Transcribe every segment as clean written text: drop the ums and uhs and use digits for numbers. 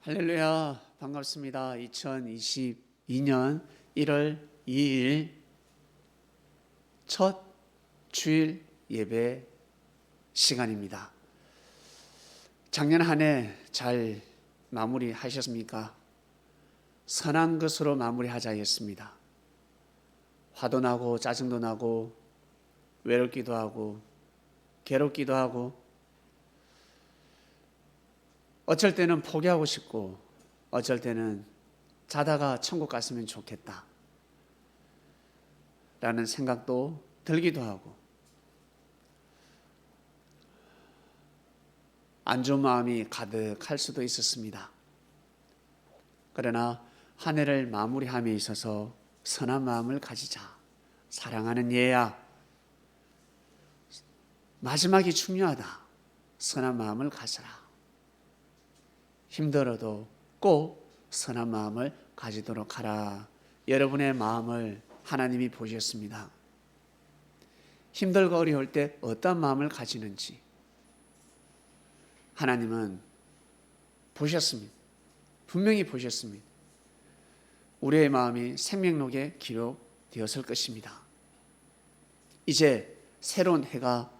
할렐루야, 반갑습니다. 2022년 1월 2일 첫 주일 예배 시간입니다. 작년 한 해 잘 마무리하셨습니까? 선한 것으로 마무리하자 했습니다. 화도 나고 짜증도 나고 외롭기도 하고 괴롭기도 하고 어쩔 때는 포기하고 싶고 어쩔 때는 자다가 천국 갔으면 좋겠다 라는 생각도 들기도 하고 안 좋은 마음이 가득할 수도 있었습니다. 그러나 한 해를 마무리함에 있어서 선한 마음을 가지자. 사랑하는 얘야, 마지막이 중요하다. 선한 마음을 가져라. 힘들어도 꼭 선한 마음을 가지도록 하라. 여러분의 마음을 하나님이 보셨습니다. 힘들고 어려울 때 어떤 마음을 가지는지 하나님은 보셨습니다. 분명히 보셨습니다. 우리의 마음이 생명록에 기록되었을 것입니다. 이제 새로운 해가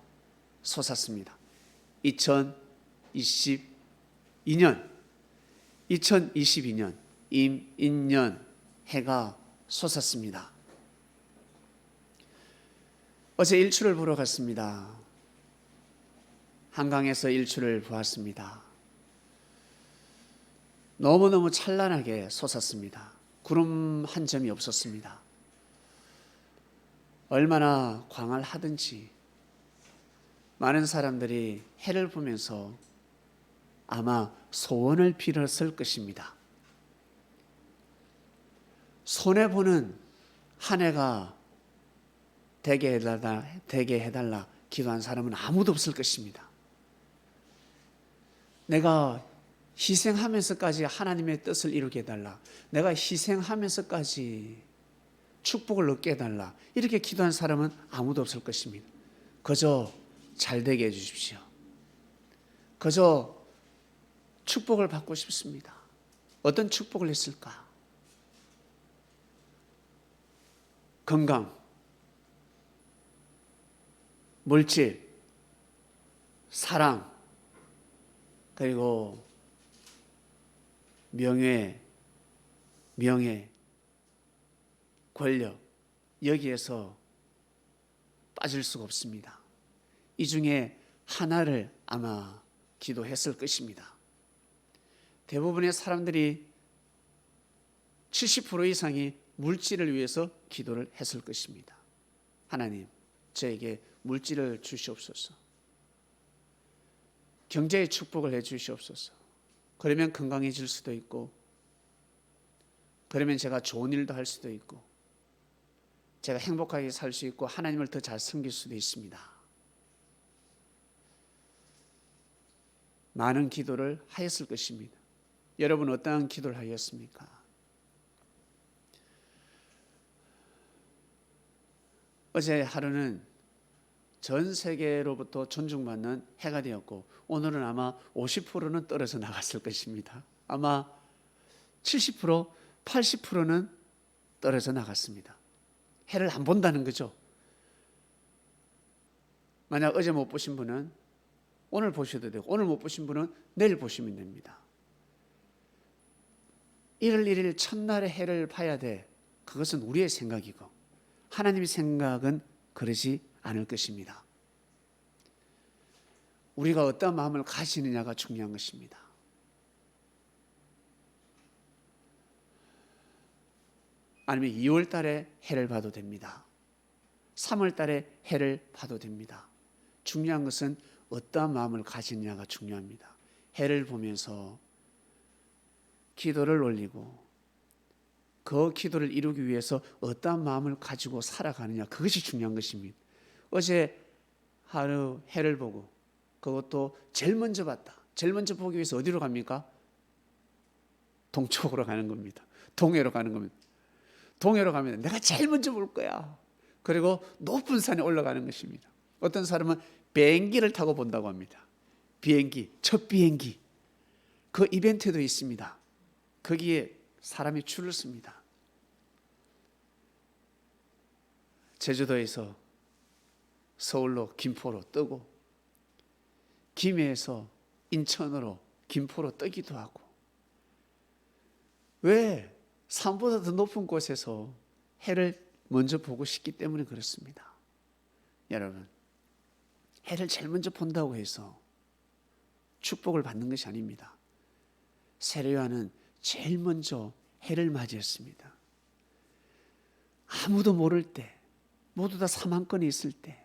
솟았습니다. 2022년 임인년 해가 솟았습니다. 어제 일출을 보러 갔습니다. 한강에서 일출을 보았습니다. 너무너무 찬란하게 솟았습니다. 구름 한 점이 없었습니다. 얼마나 광활하든지 많은 사람들이 해를 보면서 아마 소원을 빌었을 것입니다. 손해보는 한 해가 되게 해달라 기도한 사람은 아무도 없을 것입니다. 내가 희생하면서까지 하나님의 뜻을 이루게 해달라. 내가 희생하면서까지 축복을 얻게 해달라. 이렇게 기도한 사람은 아무도 없을 것입니다. 그저 잘 되게 해주십시오. 그저 축복을 받고 싶습니다. 어떤 축복을 했을까? 건강, 물질, 사랑, 그리고 명예, 권력, 여기에서 빠질 수가 없습니다. 이 중에 하나를 아마 기도했을 것입니다. 대부분의 사람들이 70% 이상이 물질을 위해서 기도를 했을 것입니다. 하나님, 저에게 물질을 주시옵소서. 경제의 축복을 해 주시옵소서. 그러면 건강해질 수도 있고, 그러면 제가 좋은 일도 할 수도 있고, 제가 행복하게 살 수 있고 하나님을 더 잘 섬길 수도 있습니다. 많은 기도를 하였을 것입니다. 여러분 어떠한 기도를 하였습니까? 어제 하루는 전 세계로부터 존중받는 해가 되었고 오늘은 아마 50%는 떨어져 나갔을 것입니다. 아마 70%, 80%는 떨어져 나갔습니다. 해를 안 본다는 거죠. 만약 어제 못 보신 분은 오늘 보셔도 되고 오늘 못 보신 분은 내일 보시면 됩니다. 1월 1일 첫날의 해를 봐야 돼. 그것은 우리의 생각이고 하나님의 생각은 그러지 않을 것입니다. 우리가 어떤 마음을 가지느냐가 중요한 것입니다. 아니면 2월 달에 해를 봐도 됩니다. 3월 달에 해를 봐도 됩니다. 중요한 것은 어떠한 마음을 가지느냐가 중요합니다. 해를 보면서 기도를 올리고 그 기도를 이루기 위해서 어떠한 마음을 가지고 살아가느냐, 그것이 중요한 것입니다. 어제 하루 해를 보고 그것도 제일 먼저 봤다. 제일 먼저 보기 위해서 어디로 갑니까? 동쪽으로 가는 겁니다. 동해로 가는 겁니다. 동해로 가면 내가 제일 먼저 볼 거야. 그리고 높은 산에 올라가는 것입니다. 어떤 사람은 비행기를 타고 본다고 합니다. 비행기, 첫 비행기. 그 이벤트도 있습니다. 거기에 사람이 줄을 섭니다. 제주도에서 서울로 김포로 뜨고, 김해에서 인천으로 김포로 뜨기도 하고. 왜? 산보다 더 높은 곳에서 해를 먼저 보고 싶기 때문에 그렇습니다. 여러분, 해를 제일 먼저 본다고 해서 축복을 받는 것이 아닙니다. 세례요한은 제일 먼저 해를 맞이했습니다. 아무도 모를 때, 모두 다 사망권이 있을 때,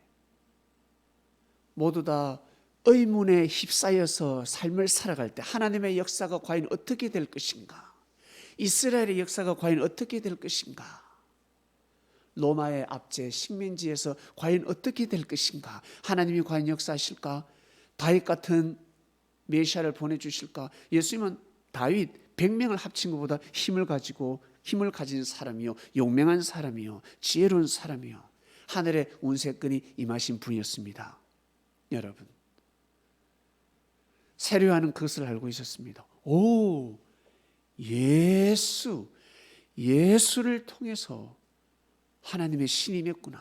모두 다 의문에 휩싸여서 삶을 살아갈 때 하나님의 역사가 과연 어떻게 될 것인가? 이스라엘의 역사가 과연 어떻게 될 것인가? 로마의 압제 식민지에서 과연 어떻게 될 것인가? 하나님이 과연 역사하실까? 다윗 같은 메시아를 보내주실까? 예수님은 다윗 100명을 합친 것보다 힘을 가진 사람이요, 용맹한 사람이요, 지혜로운 사람이요, 하늘의 운세권이 임하신 분이었습니다. 여러분, 세례요한은 그것을 알고 있었습니다. 오, 예수를 통해서 하나님의 신이 맺구나,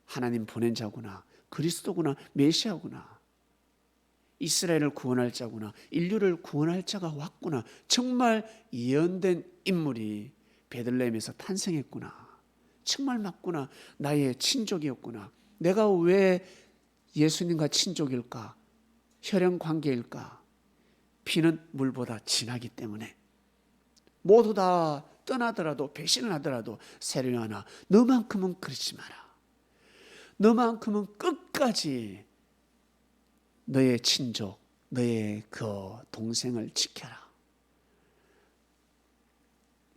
하나님 보낸 자구나, 그리스도구나, 메시아구나, 이스라엘을 구원할 자구나, 인류를 구원할 자가 왔구나, 정말 예언된 인물이 베들레헴에서 탄생했구나, 정말 맞구나, 나의 친족이었구나. 내가 왜 예수님과 친족일까? 혈연 관계일까? 피는 물보다 진하기 때문에. 모두 다 떠나더라도, 배신을 하더라도, 세례요한아, 너만큼은 그러지 마라. 너만큼은 끝까지 너의 친족, 너의 그 동생을 지켜라.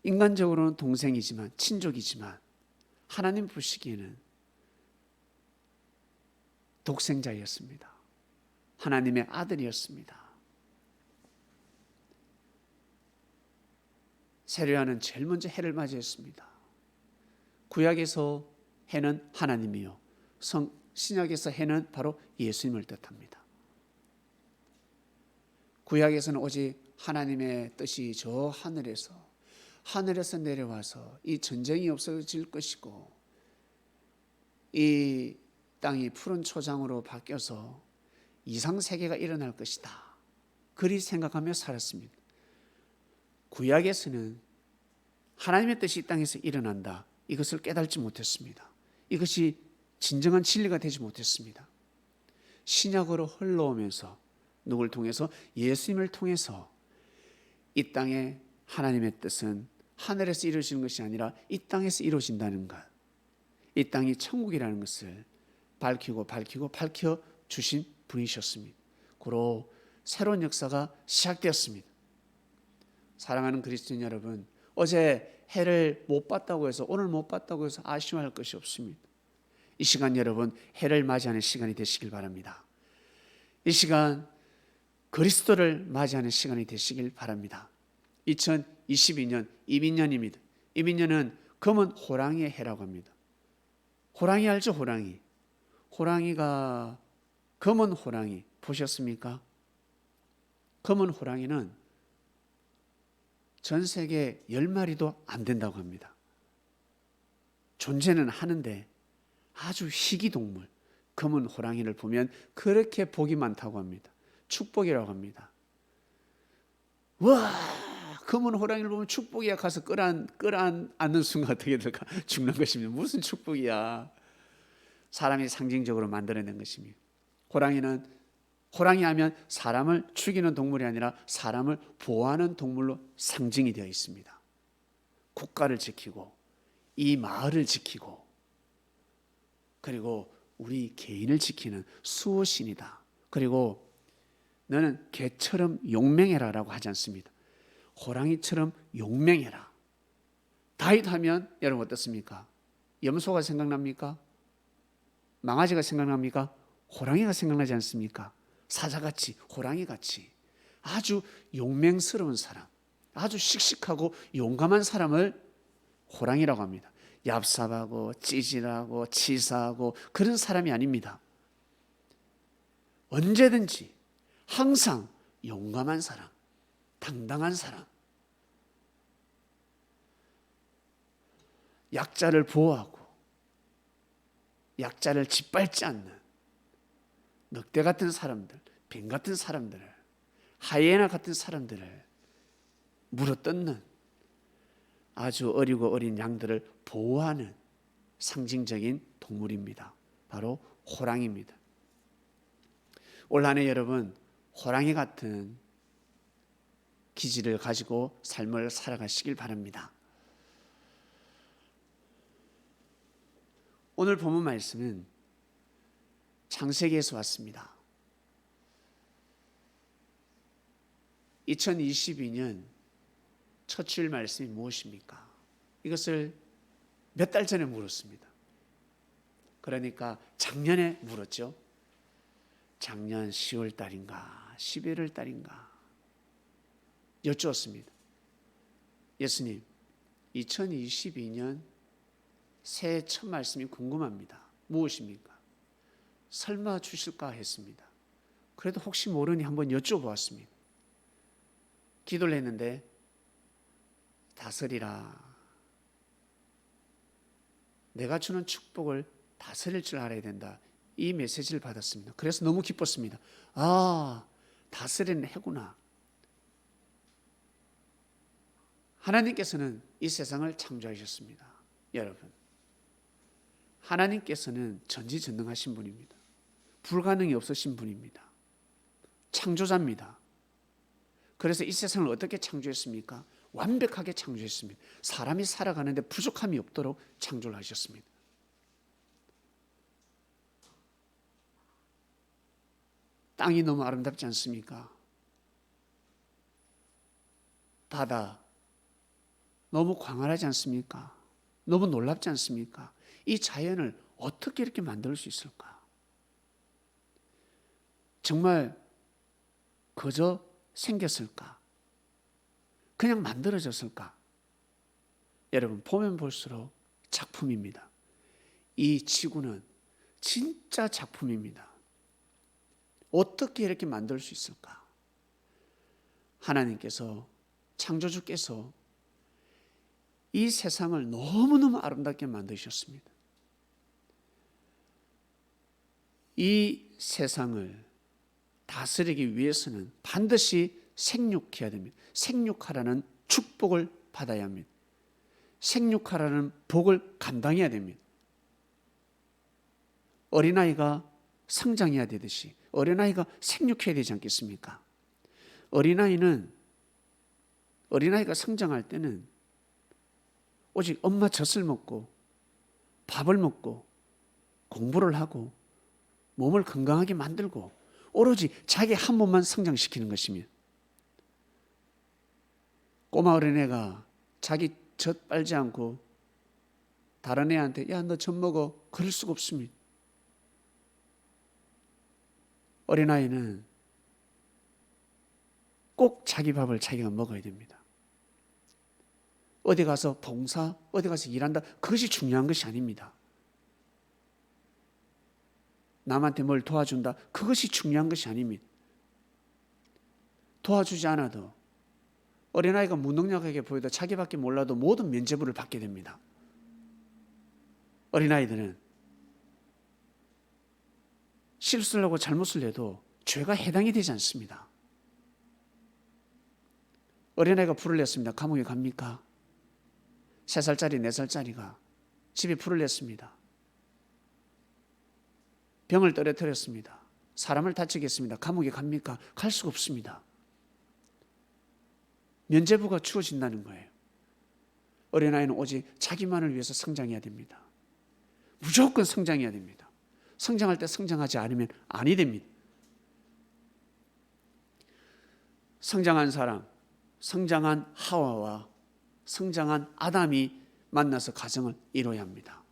인간적으로는 동생이지만, 친족이지만 하나님 보시기에는 독생자였습니다. 하나님의 아들이었습니다. 세례요한은 제일 먼저 해를 맞이했습니다. 구약에서 해는 하나님이요, 신약에서 해는 바로 예수님을 뜻합니다. 구약에서는 오직 하나님의 뜻이 저 하늘에서 내려와서 이 전쟁이 없어질 것이고, 이 땅이 푸른 초장으로 바뀌어서 이상세계가 일어날 것이다, 그리 생각하며 살았습니다. 구약에서는 하나님의 뜻이 이 땅에서 일어난다, 이것을 깨닫지 못했습니다. 이것이 진정한 진리가 되지 못했습니다. 신약으로 흘러오면서 누굴 통해서? 예수님을 통해서 이 땅에 하나님의 뜻은 하늘에서 이루어지는 것이 아니라 이 땅에서 이루어진다는 것, 이 땅이 천국이라는 것을 밝혀주신 분이셨습니다. 그로 새로운 역사가 시작되었습니다. 사랑하는 그리스도인 여러분, 어제 해를 못 봤다고 해서, 오늘 못 봤다고 해서 아쉬워할 것이 없습니다. 이 시간 여러분, 해를 맞이하는 시간이 되시길 바랍니다. 이 시간 그리스도를 맞이하는 시간이 되시길 바랍니다. 2022년 이민년입니다. 이민년은 검은 호랑이의 해라고 합니다. 호랑이 알죠? 호랑이가 검은 호랑이 보셨습니까? 검은 호랑이는 전 세계 10마리도 안 된다고 합니다. 존재는 하는데 아주 희귀동물, 검은 호랑이를 보면 그렇게 복이 많다고 합니다. 축복이라고 합니다. 와, 검은 호랑이를 보면 축복이야. 가서 끌어안는 순간 어떻게 될까? 죽는 것입니다. 무슨 축복이야. 사람이 상징적으로 만들어낸 것입니다. 호랑이 하면 사람을 죽이는 동물이 아니라 사람을 보호하는 동물로 상징이 되어 있습니다. 국가를 지키고 이 마을을 지키고 그리고 우리 개인을 지키는 수호신이다. 그리고 너는 개처럼 용맹해라 라고 하지 않습니다. 호랑이처럼 용맹해라. 다윗 하면 여러분 어떻습니까? 염소가 생각납니까? 망아지가 생각납니까? 호랑이가 생각나지 않습니까? 사자같이, 호랑이같이 아주 용맹스러운 사람, 아주 씩씩하고 용감한 사람을 호랑이라고 합니다. 얍삽하고 찌질하고 치사하고 그런 사람이 아닙니다. 언제든지 항상 용감한 사람, 당당한 사람, 약자를 보호하고 약자를 짓밟지 않는 늑대 같은 사람들, 뱀 같은 사람들을, 하이에나 같은 사람들을 물어뜯는 아주 어리고 어린 양들을 보호하는 상징적인 동물입니다. 바로 호랑이입니다. 올 한 해 여러분, 호랑이 같은 기질을 가지고 삶을 살아가시길 바랍니다. 오늘 본문 말씀은 창세기에서 왔습니다. 2022년 첫 주일 말씀이 무엇입니까? 이것을 몇 달 전에 물었습니다. 그러니까 작년에 물었죠. 작년 10월 달인가 11월 달인가 여쭈었습니다. 예수님, 2022년 새해 첫 말씀이 궁금합니다. 무엇입니까? 설마 주실까 했습니다. 그래도 혹시 모르니 한번 여쭤보았습니다. 기도를 했는데 다스리라. 내가 주는 축복을 다스릴 줄 알아야 된다. 이 메시지를 받았습니다. 그래서 너무 기뻤습니다. 아, 다스리는 해구나. 하나님께서는 이 세상을 창조하셨습니다. 여러분, 하나님께서는 전지전능하신 분입니다. 불가능이 없으신 분입니다. 창조자입니다. 그래서 이 세상을 어떻게 창조했습니까? 완벽하게 창조했습니다. 사람이 살아가는데 부족함이 없도록 창조를 하셨습니다. 땅이 너무 아름답지 않습니까? 바다 너무 광활하지 않습니까? 너무 놀랍지 않습니까? 이 자연을 어떻게 이렇게 만들 수 있을까? 정말 그저 생겼을까? 그냥 만들어졌을까? 여러분, 보면 볼수록 작품입니다. 이 지구는 진짜 작품입니다. 어떻게 이렇게 만들 수 있을까? 하나님께서, 창조주께서 이 세상을 너무너무 아름답게 만드셨습니다. 이 세상을 다스리기 위해서는 반드시 생육해야 됩니다. 생육하라는 축복을 받아야 합니다. 생육하라는 복을 감당해야 됩니다. 어린아이가 성장해야 되듯이 어린아이가 생육해야 되지 않겠습니까? 어린아이가 성장할 때는 오직 엄마 젖을 먹고 밥을 먹고 공부를 하고 몸을 건강하게 만들고 오로지 자기 한 몸만 성장시키는 것이며, 꼬마 어린애가 자기 젖 빨지 않고 다른 애한테 야, 너 젖 먹어, 그럴 수가 없습니다. 어린아이는 꼭 자기 밥을 자기가 먹어야 됩니다. 어디 가서 봉사, 어디 가서 일한다, 그것이 중요한 것이 아닙니다. 남한테 뭘 도와준다, 그것이 중요한 것이 아닙니다. 도와주지 않아도 어린아이가 무능력하게 보여도 자기밖에 몰라도 모든 면죄부를 받게 됩니다. 어린아이들은 실수를 하고 잘못을 해도 죄가 해당이 되지 않습니다. 어린아이가 불을 냈습니다. 감옥에 갑니까? 3살짜리, 4살짜리가 집에 불을 냈습니다. 병을 떨어뜨렸습니다. 사람을 다치게 했습니다. 감옥에 갑니까? 갈 수가 없습니다. 면죄부가 주어진다는 거예요. 어린아이는 오직 자기만을 위해서 성장해야 됩니다. 무조건 성장해야 됩니다. 성장할 때 성장하지 않으면 아니 됩니다. 성장한 사람, 성장한 하와와 성장한 아담이 만나서 가정을 이루어야 합니다.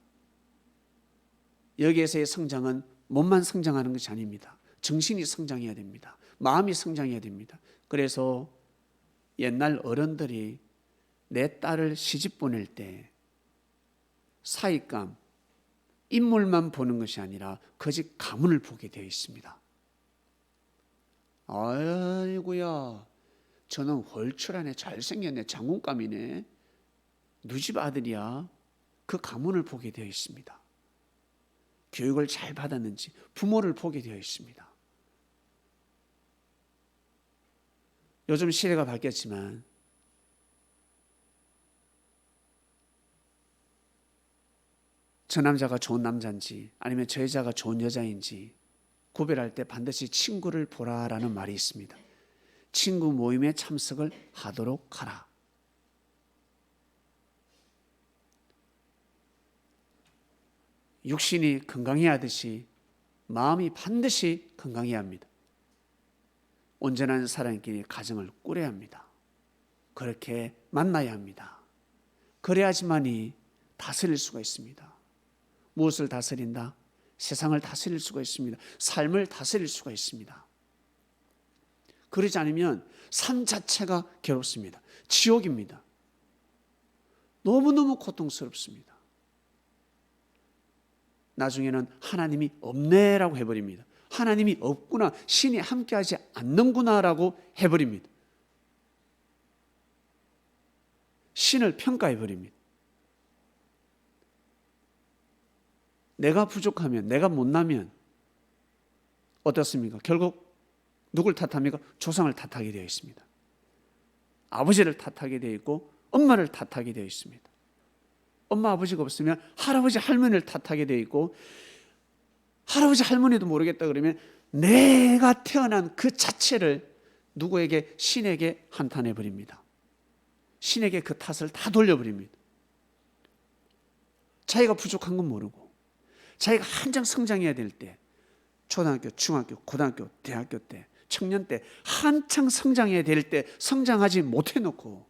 여기에서의 성장은 몸만 성장하는 것이 아닙니다. 정신이 성장해야 됩니다. 마음이 성장해야 됩니다. 그래서 옛날 어른들이 내 딸을 시집 보낼 때 사익감, 인물만 보는 것이 아니라 거짓 가문을 보게 되어 있습니다. 아이고야, 저는 헐출하네, 잘생겼네, 장군감이네, 누 집 아들이야. 그 가문을 보게 되어 있습니다. 교육을 잘 받았는지 부모를 보게 되어 있습니다. 요즘 시대가 바뀌었지만 저 남자가 좋은 남자인지 아니면 저 여자가 좋은 여자인지 구별할 때 반드시 친구를 보라라는 말이 있습니다. 친구 모임에 참석을 하도록 하라. 육신이 건강해야 하듯이 마음이 반드시 건강해야 합니다. 온전한 사람끼리 가정을 꾸려야 합니다. 그렇게 만나야 합니다. 그래야지만이 다스릴 수가 있습니다. 무엇을 다스린다? 세상을 다스릴 수가 있습니다. 삶을 다스릴 수가 있습니다. 그러지 않으면 삶 자체가 괴롭습니다. 지옥입니다. 너무너무 고통스럽습니다. 나중에는 하나님이 없네라고 해버립니다. 하나님이 없구나, 신이 함께하지 않는구나라고 해버립니다. 신을 평가해버립니다. 내가 부족하면, 내가 못나면 어떻습니까? 결국 누굴 탓합니까? 조상을 탓하게 되어 있습니다. 아버지를 탓하게 되어 있고 엄마를 탓하게 되어 있습니다. 엄마 아버지가 없으면 할아버지 할머니를 탓하게 되어 있고, 할아버지 할머니도 모르겠다 그러면 내가 태어난 그 자체를 누구에게, 신에게 한탄해 버립니다. 신에게 그 탓을 다 돌려버립니다. 자기가 부족한 건 모르고, 자기가 한창 성장해야 될 때, 초등학교, 중학교, 고등학교, 대학교 때, 청년 때 한창 성장해야 될 때 성장하지 못해놓고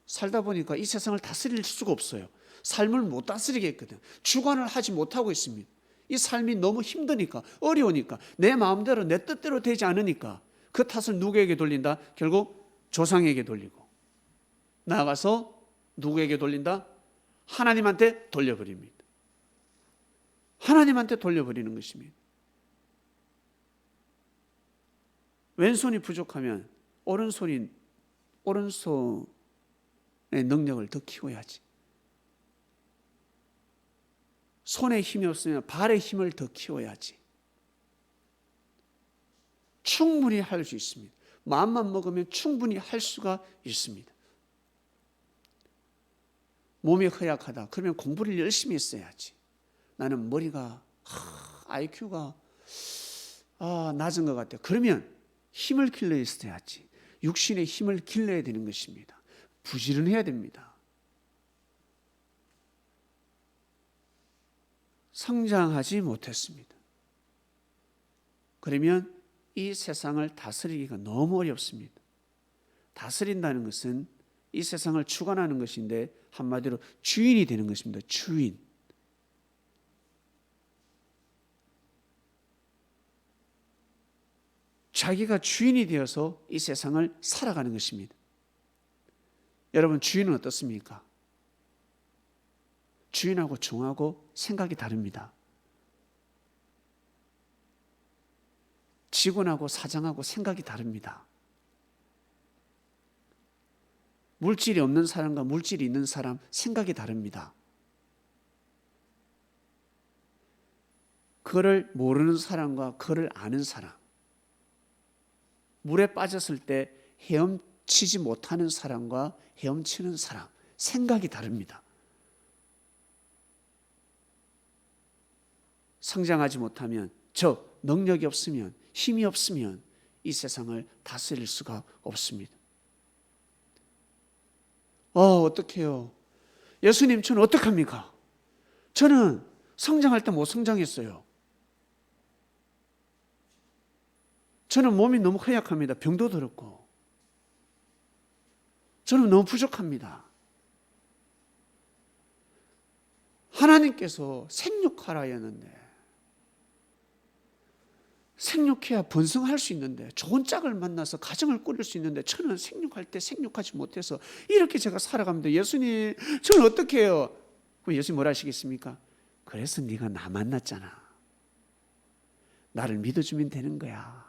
살다 보니까 이 세상을 다스릴 수가 없어요. 삶을 못 다스리겠거든. 주관을 하지 못하고 있습니다. 이 삶이 너무 힘드니까, 어려우니까, 내 마음대로 내 뜻대로 되지 않으니까 그 탓을 누구에게 돌린다? 결국 조상에게 돌리고, 나아가서 누구에게 돌린다? 하나님한테 돌려버립니다. 하나님한테 돌려버리는 것입니다. 왼손이 부족하면 오른손의 능력을 더 키워야지. 손에 힘이 없으면 발의 힘을 더 키워야지. 충분히 할 수 있습니다. 마음만 먹으면 충분히 할 수가 있습니다. 몸이 허약하다. 그러면 공부를 열심히 했어야지. 나는 머리가 IQ가 낮은 것 같아요. 그러면 힘을 길러 있어야지. 육신의 힘을 길러야 되는 것입니다. 부지런해야 됩니다. 성장하지 못했습니다. 그러면 이 세상을 다스리기가 너무 어렵습니다. 다스린다는 것은 이 세상을 주관하는 것인데 한마디로 주인이 되는 것입니다. 주인. 자기가 주인이 되어서 이 세상을 살아가는 것입니다. 여러분, 주인은 어떻습니까? 주인하고 종하고 생각이 다릅니다. 직원하고 사장하고 생각이 다릅니다. 물질이 없는 사람과 물질이 있는 사람 생각이 다릅니다. 그를 모르는 사람과 그를 아는 사람, 물에 빠졌을 때 헤엄치지 못하는 사람과 헤엄치는 사람, 생각이 다릅니다. 성장하지 못하면, 즉 능력이 없으면, 힘이 없으면 이 세상을 다스릴 수가 없습니다. 어떡해요? 예수님, 저는 어떡합니까? 저는 성장할 때 못 성장했어요. 저는 몸이 너무 허약합니다. 병도 들었고. 저는 너무 부족합니다. 하나님께서 생육하라 했는데, 생육해야 번성할 수 있는데, 좋은 짝을 만나서 가정을 꾸릴 수 있는데, 저는 생육할 때 생육하지 못해서 이렇게 제가 살아갑니다. 예수님, 저는 어떻게 해요? 그럼 예수님 뭐라 하시겠습니까? 그래서 네가 나 만났잖아. 나를 믿어주면 되는 거야.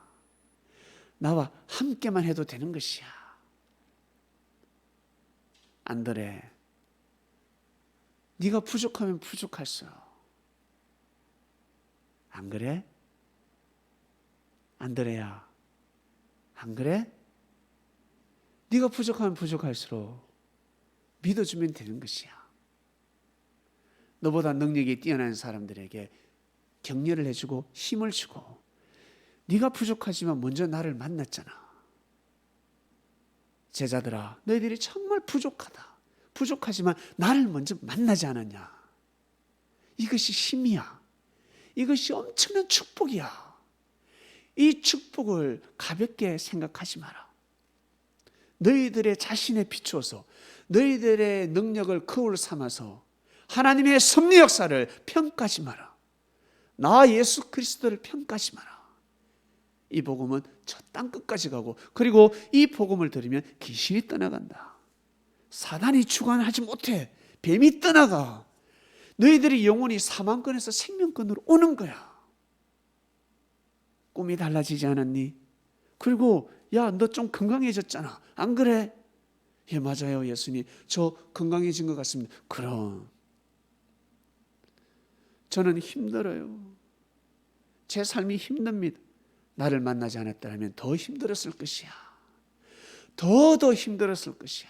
나와 함께만 해도 되는 것이야. 안드레, 네가 부족하면 부족할수록, 안 그래? 안드레야, 안 그래? 네가 부족하면 부족할수록 믿어주면 되는 것이야. 너보다 능력이 뛰어난 사람들에게 격려를 해주고 힘을 주고, 네가 부족하지만 먼저 나를 만났잖아. 제자들아, 너희들이 정말 부족하다. 부족하지만 나를 먼저 만나지 않았냐. 이것이 힘이야. 이것이 엄청난 축복이야. 이 축복을 가볍게 생각하지 마라. 너희들의 자신에 비추어서, 너희들의 능력을 거울 삼아서 하나님의 섭리 역사를 평가하지 마라. 나 예수 그리스도를 평가하지 마라. 이 복음은 저 땅끝까지 가고, 그리고 이 복음을 들으면 귀신이 떠나간다. 사단이 주관하지 못해. 뱀이 떠나가. 너희들이 영혼이 사망권에서 생명권으로 오는 거야. 꿈이 달라지지 않았니? 그리고 야, 너 좀 건강해졌잖아. 안 그래? 예, 맞아요, 예수님. 저 건강해진 것 같습니다. 그럼 저는 힘들어요. 제 삶이 힘듭니다. 나를 만나지 않았다면 더 힘들었을 것이야. 더 힘들었을 것이야.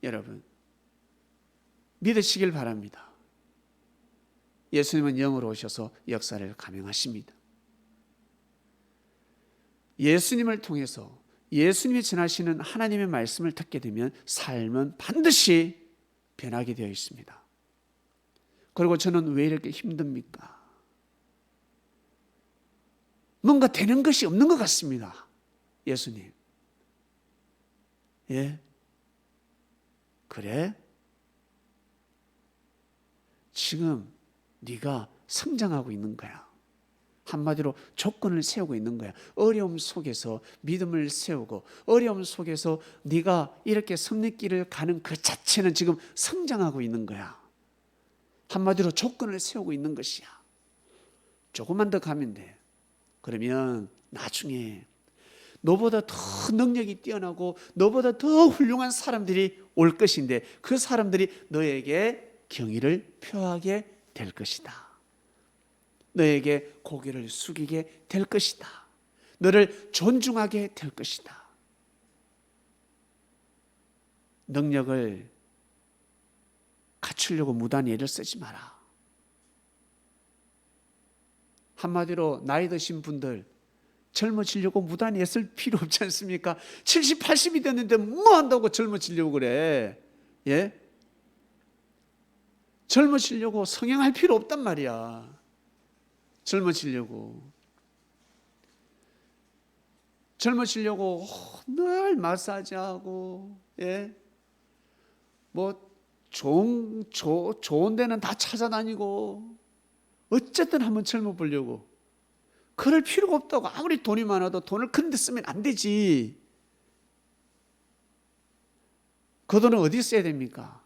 여러분, 믿으시길 바랍니다. 예수님은 영으로 오셔서 역사를 감행하십니다. 예수님을 통해서 예수님이 전하시는 하나님의 말씀을 듣게 되면 삶은 반드시 변하게 되어 있습니다. 그리고 저는 왜 이렇게 힘듭니까? 뭔가 되는 것이 없는 것 같습니다. 예수님. 예? 그래? 지금 네가 성장하고 있는 거야. 한마디로 조건을 세우고 있는 거야. 어려움 속에서 믿음을 세우고, 어려움 속에서 네가 이렇게 섭리길을 가는 그 자체는 지금 성장하고 있는 거야. 한마디로 조건을 세우고 있는 것이야. 조금만 더 가면 돼. 그러면 나중에 너보다 더 능력이 뛰어나고 너보다 더 훌륭한 사람들이 올 것인데, 그 사람들이 너에게 경의를 표하게 될 것이다. 너에게 고개를 숙이게 될 것이다. 너를 존중하게 될 것이다. 능력을 갖추려고 무단히 애를 쓰지 마라. 한마디로 나이 드신 분들, 젊어지려고 무단히 애쓸 필요 없지 않습니까? 70, 80이 됐는데 뭐 한다고 젊어지려고 그래? 예? 젊어지려고 성행할 필요 없단 말이야. 젊어지려고 늘 마사지하고, 예? 뭐 좋은 데는 다 찾아다니고, 어쨌든 한번 젊어 보려고. 그럴 필요가 없다고. 아무리 돈이 많아도 돈을 그런 데 쓰면 안 되지. 그 돈은 어디 써야 됩니까?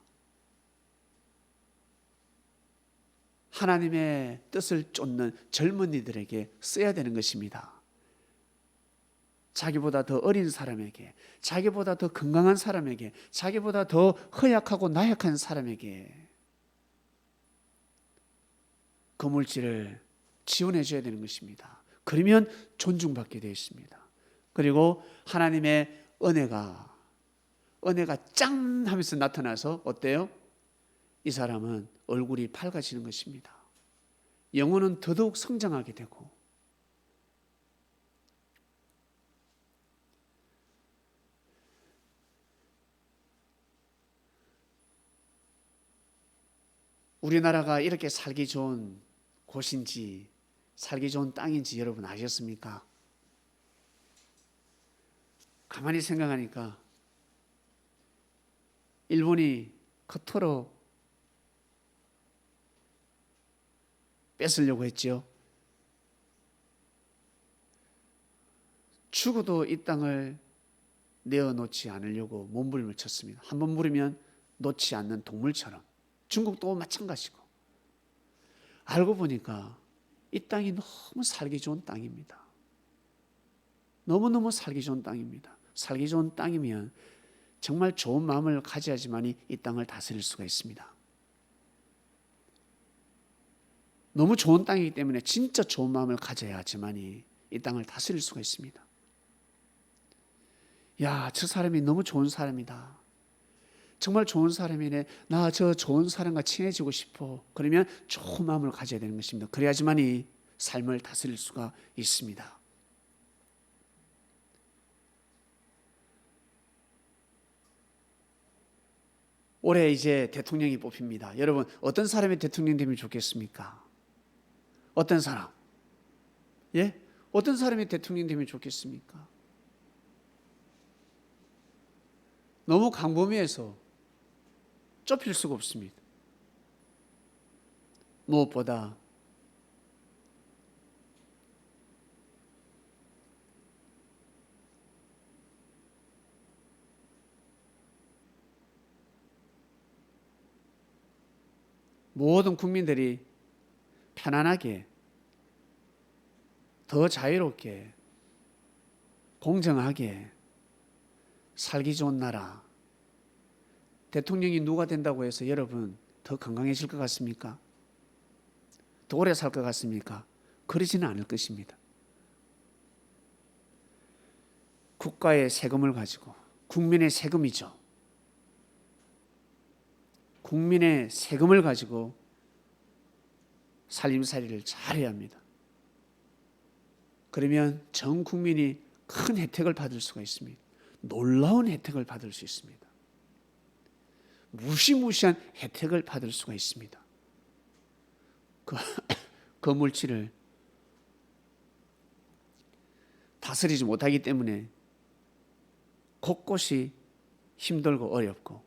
하나님의 뜻을 쫓는 젊은이들에게 써야 되는 것입니다. 자기보다 더 어린 사람에게, 자기보다 더 건강한 사람에게, 자기보다 더 허약하고 나약한 사람에게 그 물질을 지원해 줘야 되는 것입니다. 그러면 존중받게 되어 있습니다. 그리고 하나님의 은혜가 짱 하면서 나타나서 어때요? 이 사람은 얼굴이 밝아지는 것입니다. 영혼은 더더욱 성장하게 되고, 우리나라가 이렇게 살기 좋은 곳인지, 살기 좋은 땅인지 여러분 아셨습니까? 가만히 생각하니까 일본이 그토록 뺏으려고 했죠. 죽어도 이 땅을 내어놓지 않으려고 몸부림을 쳤습니다. 한번 물으면 놓지 않는 동물처럼. 중국도 마찬가지고. 알고 보니까 이 땅이 너무 살기 좋은 땅입니다. 너무너무 살기 좋은 땅입니다. 살기 좋은 땅이면 정말 좋은 마음을 가져야지만이 이 땅을 다스릴 수가 있습니다. 너무 좋은 땅이기 때문에 진짜 좋은 마음을 가져야지만이 이 땅을 다스릴 수가 있습니다. 야, 저 사람이 너무 좋은 사람이다. 정말 좋은 사람이네. 나 저 좋은 사람과 친해지고 싶어. 그러면 좋은 마음을 가져야 되는 것입니다. 그래야지만이 삶을 다스릴 수가 있습니다. 올해 이제 대통령이 뽑힙니다. 여러분, 어떤 사람이 대통령 되면 좋겠습니까? 어떤 사람? 예? 어떤 사람이 대통령 되면 좋겠습니까? 너무 광범위해서 좁힐 수가 없습니다. 무엇보다 모든 국민들이 편안하게, 더 자유롭게, 공정하게 살기 좋은 나라. 대통령이 누가 된다고 해서 여러분 더 건강해질 것 같습니까? 더 오래 살 것 같습니까? 그러지는 않을 것입니다. 국가의 세금을 가지고, 국민의 세금이죠. 국민의 세금을 가지고 살림살이를 잘해야 합니다. 그러면 전 국민이 큰 혜택을 받을 수가 있습니다. 놀라운 혜택을 받을 수 있습니다. 무시무시한 혜택을 받을 수가 있습니다. 그 물질을 다스리지 못하기 때문에 곳곳이 힘들고 어렵고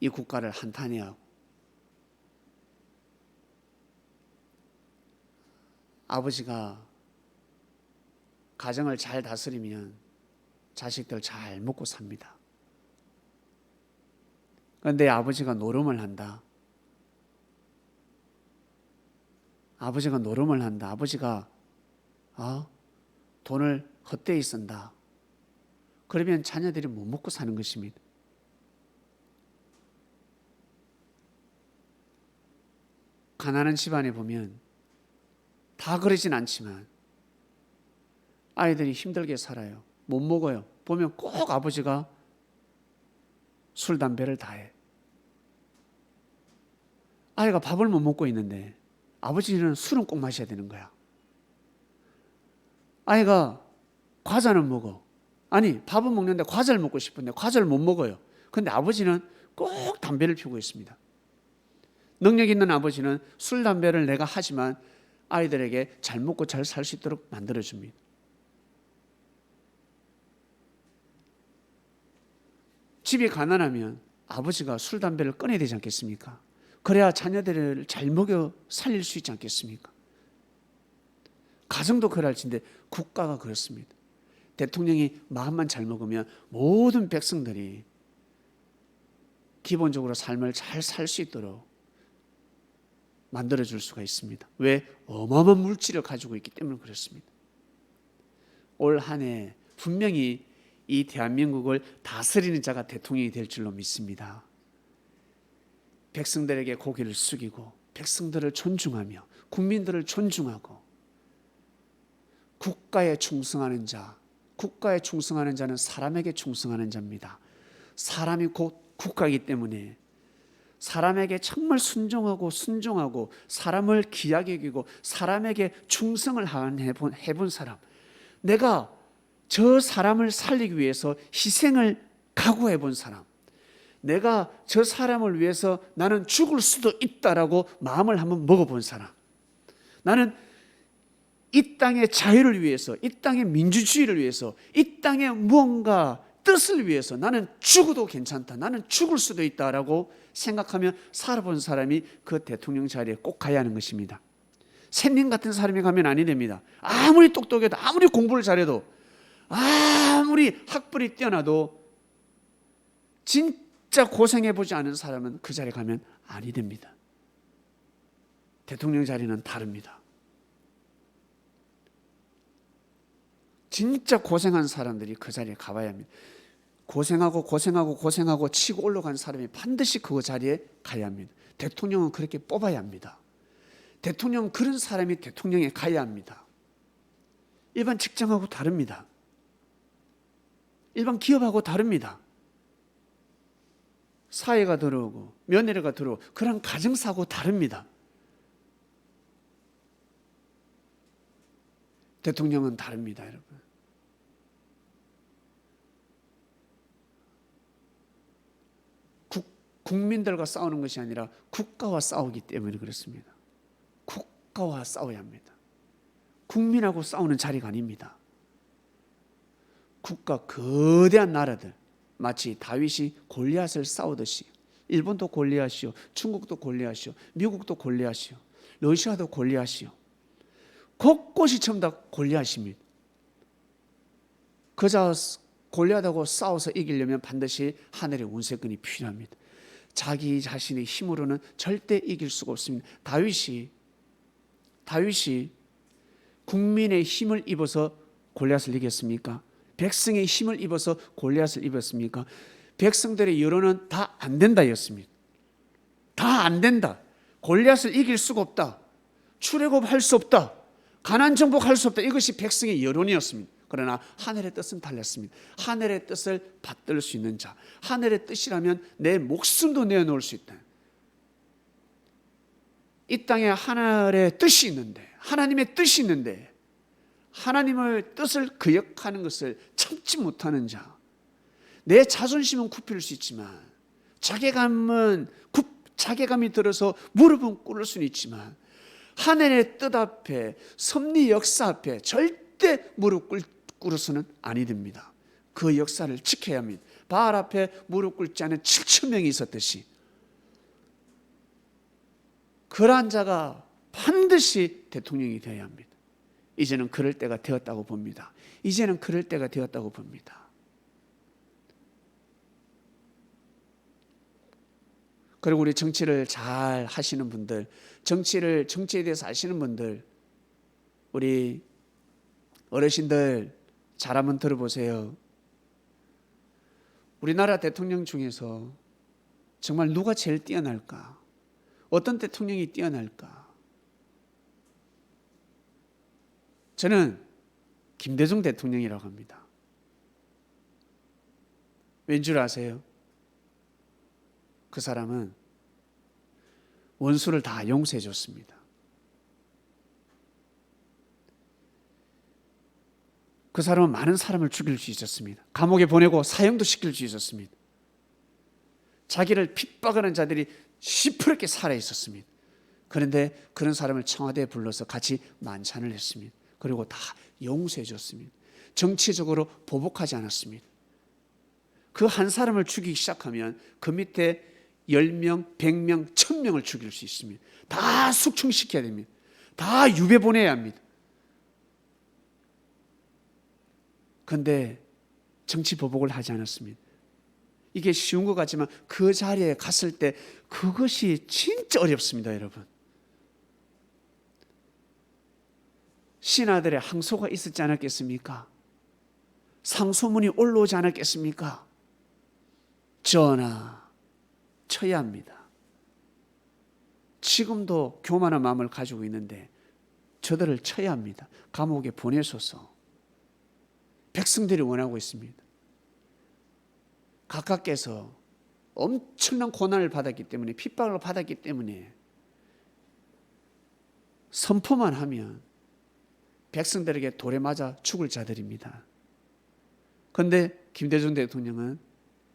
이 국가를 한탄해하고, 아버지가 가정을 잘 다스리면 자식들 잘 먹고 삽니다. 그런데 아버지가 노름을 한다. 아버지가 노름을 한다. 아버지가 돈을 헛되이 쓴다. 그러면 자녀들이 못 먹고 사는 것입니다. 가난한 집안에 보면 다 그러진 않지만 아이들이 힘들게 살아요. 못 먹어요. 보면 꼭 아버지가 술, 담배를 다 해. 아이가 밥을 못 먹고 있는데 아버지는 술은 꼭 마셔야 되는 거야. 아이가 과자는 먹어. 아니, 밥은 먹는데 과자를 먹고 싶은데 과자를 못 먹어요. 그런데 아버지는 꼭 담배를 피우고 있습니다. 능력 있는 아버지는 술, 담배를 내가 하지만 아이들에게 잘 먹고 잘 살 수 있도록 만들어줍니다. 집이 가난하면 아버지가 술, 담배를 끊어야 되지 않겠습니까? 그래야 자녀들을 잘 먹여 살릴 수 있지 않겠습니까? 가정도 그럴진데 국가가 그렇습니다. 대통령이 마음만 잘 먹으면 모든 백성들이 기본적으로 삶을 잘 살 수 있도록 만들어줄 수가 있습니다. 왜? 어마어마한 물질을 가지고 있기 때문에 그렇습니다. 올 한 해 분명히 이 대한민국을 다스리는 자가 대통령이 될 줄로 믿습니다. 백성들에게 고개를 숙이고 백성들을 존중하며 국민들을 존중하고 국가에 충성하는 자, 국가에 충성하는 자는 사람에게 충성하는 자입니다. 사람이 곧 국가이기 때문에 사람에게 정말 순종하고 사람을 귀하게 여기고 사람에게 충성을 해본 사람, 내가 저 사람을 살리기 위해서 희생을 각오해 본 사람, 내가 저 사람을 위해서 나는 죽을 수도 있다라고 마음을 한번 먹어본 사람, 나는 이 땅의 자유를 위해서, 이 땅의 민주주의를 위해서, 이 땅의 무언가 뜻을 위해서 나는 죽어도 괜찮다, 나는 죽을 수도 있다라고 생각하며 살아본 사람이 그 대통령 자리에 꼭 가야 하는 것입니다. 샌님 같은 사람이 가면 아니 됩니다. 아무리 똑똑해도, 아무리 공부를 잘해도, 아무리 학벌이 뛰어나도 진짜 고생해보지 않은 사람은 그 자리에 가면 아니 됩니다. 대통령 자리는 다릅니다. 진짜 고생한 사람들이 그 자리에 가봐야 합니다. 고생하고 치고 올라간 사람이 반드시 그 자리에 가야 합니다. 대통령은 그렇게 뽑아야 합니다. 대통령은 그런 사람이 대통령에 가야 합니다. 일반 직장하고 다릅니다. 일반 기업하고 다릅니다. 사회가 들어오고 며느리가 들어오고 그런 가정사하고 다릅니다. 대통령은 다릅니다, 여러분. 국민들과 싸우는 것이 아니라 국가와 싸우기 때문에 그렇습니다. 국가와 싸워야 합니다. 국민하고 싸우는 자리가 아닙니다. 국가 거대한 나라들, 마치 다윗이 골리앗을 싸우듯이 일본도 골리앗이요, 중국도 골리앗이요, 미국도 골리앗이요, 러시아도 골리앗이요. 곳곳이 전부 다 골리앗입니다. 그저 골리앗하고 싸워서 이기려면 반드시 하늘의 운세권이 필요합니다. 자기 자신의 힘으로는 절대 이길 수가 없습니다. 다윗이 국민의 힘을 입어서 골리앗을 이겼습니까? 백성의 힘을 입어서 골리앗을 이겼습니까? 백성들의 여론은 다 안 된다였습니다. 다 안 된다. 골리앗을 이길 수가 없다. 출애굽할 수 없다. 가나안 정복할 수 없다. 이것이 백성의 여론이었습니다. 그러나 하늘의 뜻은 달랐습니다. 하늘의 뜻을 받들 수 있는 자, 하늘의 뜻이라면 내 목숨도 내어놓을 수 있다. 이 땅에 하늘의 뜻이 있는데, 하나님의 뜻이 있는데 하나님의 뜻을 거역하는 것을 참지 못하는 자, 내 자존심은 굽힐 수 있지만 자괴감이 들어서 무릎은 꿇을 수는 있지만 하늘의 뜻 앞에, 섭리 역사 앞에 절대 무릎 꿇어서는 아니 됩니다. 그 역사를 지켜야 합니다. 바알 앞에 무릎 꿇지 않은 7천 명이 있었듯이 그러한 자가 반드시 대통령이 되어야 합니다. 이제는 그럴 때가 되었다고 봅니다. 이제는 그럴 때가 되었다고 봅니다. 그리고 우리 정치를 잘 하시는 분들, 정치에 대해서 아시는 분들, 우리 어르신들 잘 한번 들어보세요. 우리나라 대통령 중에서 정말 누가 제일 뛰어날까? 어떤 대통령이 뛰어날까? 저는 김대중 대통령이라고 합니다. 왠 줄 아세요? 그 사람은 원수를 다 용서해 줬습니다. 그 사람은 많은 사람을 죽일 수 있었습니다. 감옥에 보내고 사형도 시킬 수 있었습니다. 자기를 핍박하는 자들이 시퍼렇게 살아 있었습니다. 그런데 그런 사람을 청와대에 불러서 같이 만찬을 했습니다. 그리고 다 용서해 줬습니다. 정치적으로 보복하지 않았습니다. 그 한 사람을 죽이기 시작하면 그 밑에 10명, 100명, 1000명을 죽일 수 있습니다. 다 숙청시켜야 됩니다. 다 유배 보내야 합니다. 그런데 정치 보복을 하지 않았습니다. 이게 쉬운 것 같지만 그 자리에 갔을 때 그것이 진짜 어렵습니다, 여러분. 신하들의 항소가 있었지 않았겠습니까? 상소문이 올라오지 않았겠습니까? 전하, 쳐야 합니다. 지금도 교만한 마음을 가지고 있는데 저들을 쳐야 합니다. 감옥에 보내소서. 백성들이 원하고 있습니다. 각각께서 엄청난 고난을 받았기 때문에, 핍박을 받았기 때문에 선포만 하면 백성들에게 돌에 맞아 죽을 자들입니다. 그런데 김대중 대통령은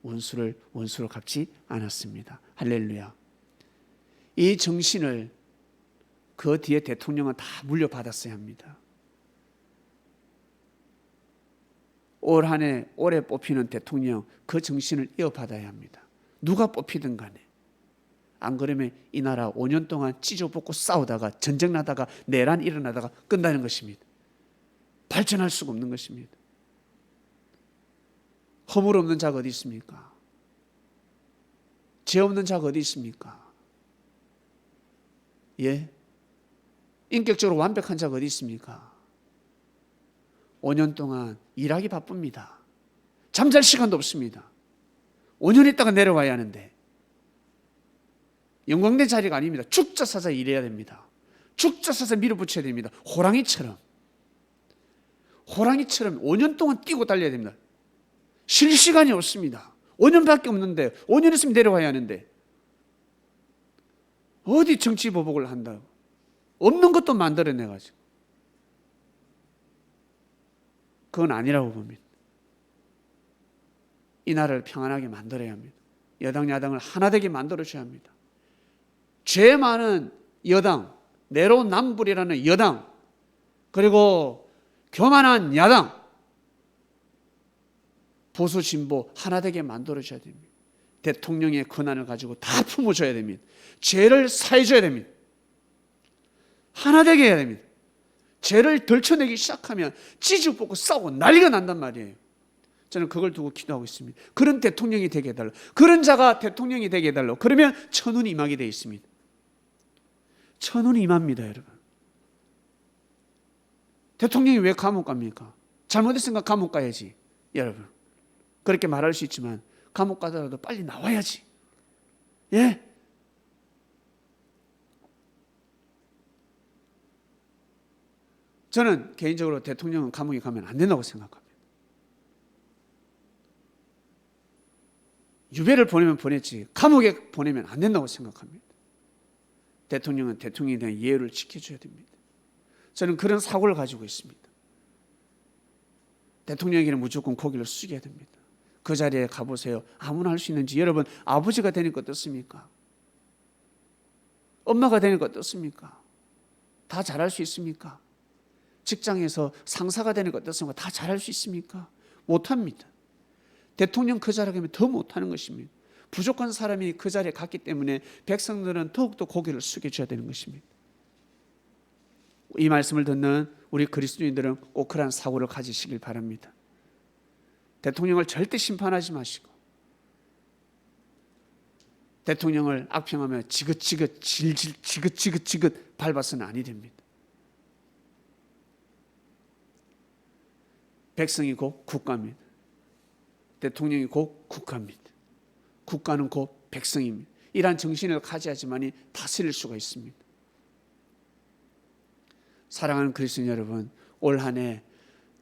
원수로 갚지 않았습니다. 할렐루야. 이 정신을 그 뒤에 대통령은 다 물려받았어야 합니다. 올 한 해 올해 뽑히는 대통령 그 정신을 이어받아야 합니다. 누가 뽑히든 간에. 안 그러면 이 나라 5년 동안 찢어먹고 싸우다가 전쟁 나다가 내란 일어나다가 끝나는 것입니다. 발전할 수가 없는 것입니다. 허물 없는 자가 어디 있습니까? 죄 없는 자가 어디 있습니까? 예? 인격적으로 완벽한 자가 어디 있습니까? 5년 동안 일하기 바쁩니다. 잠잘 시간도 없습니다. 5년 있다가 내려와야 하는데 영광된 자리가 아닙니다. 죽자 사자 일해야 됩니다. 죽자 사자 밀어붙여야 됩니다. 호랑이처럼 5년 동안 뛰고 달려야 됩니다. 쉴 시간이 없습니다. 5년밖에 없는데 5년 있으면 내려와야 하는데 어디 정치 보복을 한다고 없는 것도 만들어내가지고 그건 아니라고 봅니다. 이 나라를 평안하게 만들어야 합니다. 여당 야당을 하나 되게 만들어줘야 합니다. 죄 많은 여당, 내로남불이라는 여당, 그리고 교만한 야당, 보수 진보 하나 되게 만들어줘야 됩니다. 대통령의 권한을 가지고 다 품어줘야 됩니다. 죄를 사해줘야 됩니다. 하나 되게 해야 됩니다. 죄를 덜쳐내기 시작하면 찌죽 뽑고 싸우고 난리가 난단 말이에요. 저는 그걸 두고 기도하고 있습니다. 그런 대통령이 되게 해달라. 그런 자가 대통령이 되게 해달라. 그러면 천운이 임하게 되어 있습니다. 천운이 임합니다, 여러분. 대통령이 왜 감옥 갑니까? 잘못했으니까 감옥 가야지, 여러분. 그렇게 말할 수 있지만 감옥 가더라도 빨리 나와야지. 예? 저는 개인적으로 대통령은 감옥에 가면 안 된다고 생각합니다. 유배를 보내면 보냈지 감옥에 보내면 안 된다고 생각합니다. 대통령은 대통령에 대한 예의를 지켜줘야 됩니다. 저는 그런 사고를 가지고 있습니다. 대통령에게는 무조건 고개를 숙여야 됩니다. 그 자리에 가보세요. 아무나 할 수 있는지. 여러분, 아버지가 되니까 어떻습니까? 엄마가 되니까 어떻습니까? 다 잘할 수 있습니까? 직장에서 상사가 되니까 어떻습니까? 다 잘할 수 있습니까? 못합니다. 대통령 그 자리에 가면 더 못하는 것입니다. 부족한 사람이 그 자리에 갔기 때문에 백성들은 더욱더 고개를 숙여줘야 되는 것입니다. 이 말씀을 듣는 우리 그리스도인들은 꼭 그러한 사고를 가지시길 바랍니다. 대통령을 절대 심판하지 마시고 대통령을 악평하며 지긋지긋 질질 지긋지긋 밟아서는 아니 됩니다. 백성이 곧 국가입니다. 대통령이 곧 국가입니다. 국가는 곧 백성입니다. 이러한 정신을 가져야지만이 다스릴 수가 있습니다. 사랑하는 그리스도인 여러분, 올 한 해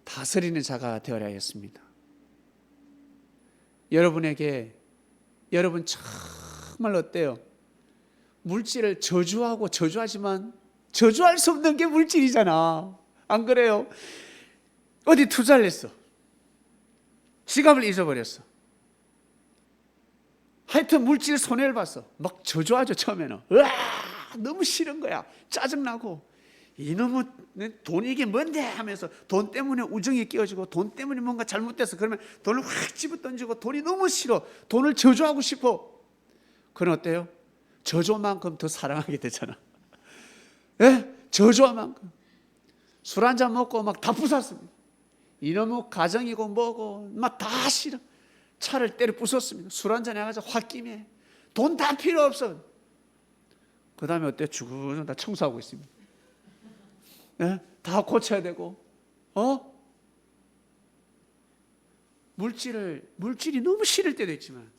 다스리는 자가 되어야 하겠습니다. 여러분에게 여러분 정말 어때요? 물질을 저주하고 저주하지만 저주할 수 없는 게 물질이잖아. 안 그래요? 어디 투자를 했어. 지갑을 잊어버렸어. 하여튼 물질 손해를 봤어. 막 저주하죠, 처음에는. 으아, 너무 싫은 거야. 짜증나고. 이놈의 돈이 이게 뭔데 하면서 돈 때문에 우정이 끼어지고 돈 때문에 뭔가 잘못돼서 그러면 돈을 확 집어던지고 돈이 너무 싫어. 돈을 저주하고 싶어. 그건 어때요? 저주만큼 더 사랑하게 되잖아. 예? 저주만큼. 술 한잔 먹고 막 다 부쉈습니다. 이놈의 가정이고 뭐고 막 다 싫어. 차를 때려 부쉈습니다. 술 한잔 해가지고 홧김에 돈 다 필요 없어. 그 다음에 어때? 주구장 다 청소하고 있습니다. 네? 다 고쳐야 되고, 물질이 너무 싫을 때도 있지만,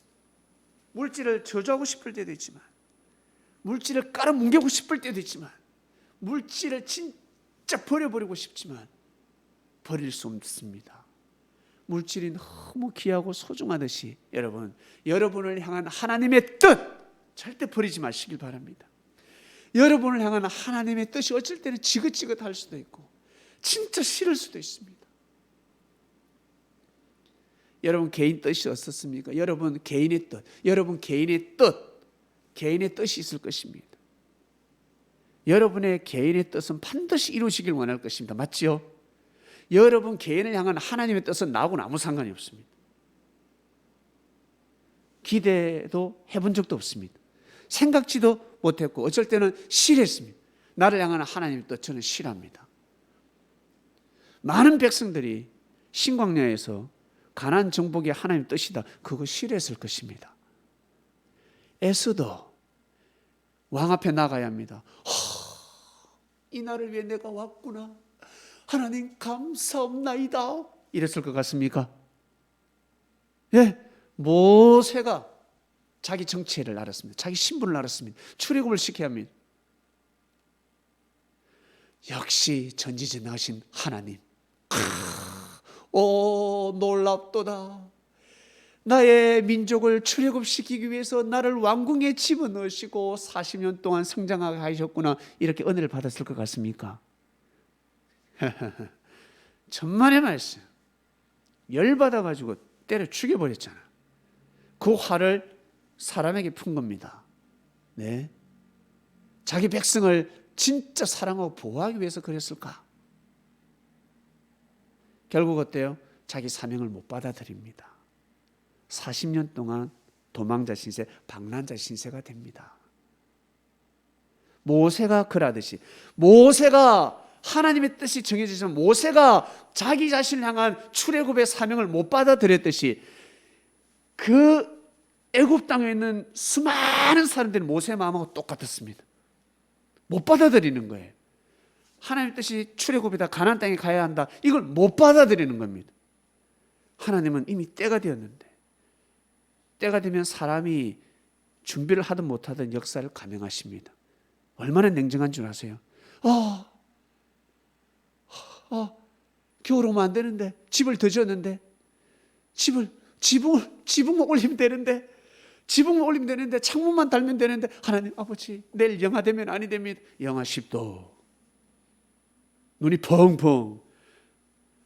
물질을 저주하고 싶을 때도 있지만, 물질을 깔아뭉개고 싶을 때도 있지만, 물질을 진짜 버려버리고 싶지만 버릴 수 없습니다. 물질이 너무 귀하고 소중하듯이 여러분을 향한 하나님의 뜻 절대 버리지 마시길 바랍니다. 여러분을 향한 하나님의 뜻이 어쩔 때는 지긋지긋할 수도 있고 진짜 싫을 수도 있습니다. 여러분 개인 뜻이 어떻습니까? 여러분 개인의 뜻이 있을 것입니다. 여러분의 개인의 뜻은 반드시 이루어지길 원할 것입니다. 맞지요? 여러분 개인을 향한 하나님의 뜻은 나하고는 아무 상관이 없습니다. 기대도 해본 적도 없습니다. 생각지도 못했고 어쩔 때는 싫어했습니다. 나를 향한 하나님의 뜻 저는 싫어합니다. 많은 백성들이 신광야에서 가나안 정복이 하나님의 뜻이다 그거 싫어했을 것입니다. 에스더 왕 앞에 나가야 합니다. 이 날을 위해 내가 왔구나. 하나님 감사합나이다 이랬을 것 같습니까? 예, 모세가 자기 정체를 알았습니다. 자기 신분을 알았습니다. 출애굽을 시켜야 합니다. 역시 전지전능하신 하나님. 오, 놀랍도다. 나의 민족을 출애굽시키기 위해서 나를 왕궁에 집어넣으시고 40년 동안 성장하게 하셨구나. 이렇게 은혜를 받았을 것 같습니까? 천만의 말씀. 열받아가지고 때려 죽여버렸잖아. 그 화를 사람에게 푼 겁니다. 네. 자기 백성을 진짜 사랑하고 보호하기 위해서 그랬을까? 결국 어때요? 자기 사명을 못 받아들입니다. 40년 동안 도망자 신세, 방랑자 신세가 됩니다. 모세가 그러하듯이, 모세가 하나님의 뜻이 정해지지만 모세가 자기 자신을 향한 출애굽의 사명을 못 받아들였듯이 그 애굽 땅에 있는 수많은 사람들이 모세의 마음하고 똑같았습니다. 못 받아들이는 거예요. 하나님의 뜻이 출애굽이다, 가나안 땅에 가야 한다, 이걸 못 받아들이는 겁니다. 하나님은 이미 때가 되었는데, 때가 되면 사람이 준비를 하든 못하든 역사를 감행하십니다. 얼마나 냉정한 줄 아세요? 겨울 오면 안 되는데, 집을 더 지었는데, 지붕을 올리면 되는데, 지붕을 올리면 되는데, 창문만 달면 되는데, 하나님 아버지 내일 영하 되면 아니 됩니다. 영하 10도, 눈이 펑펑.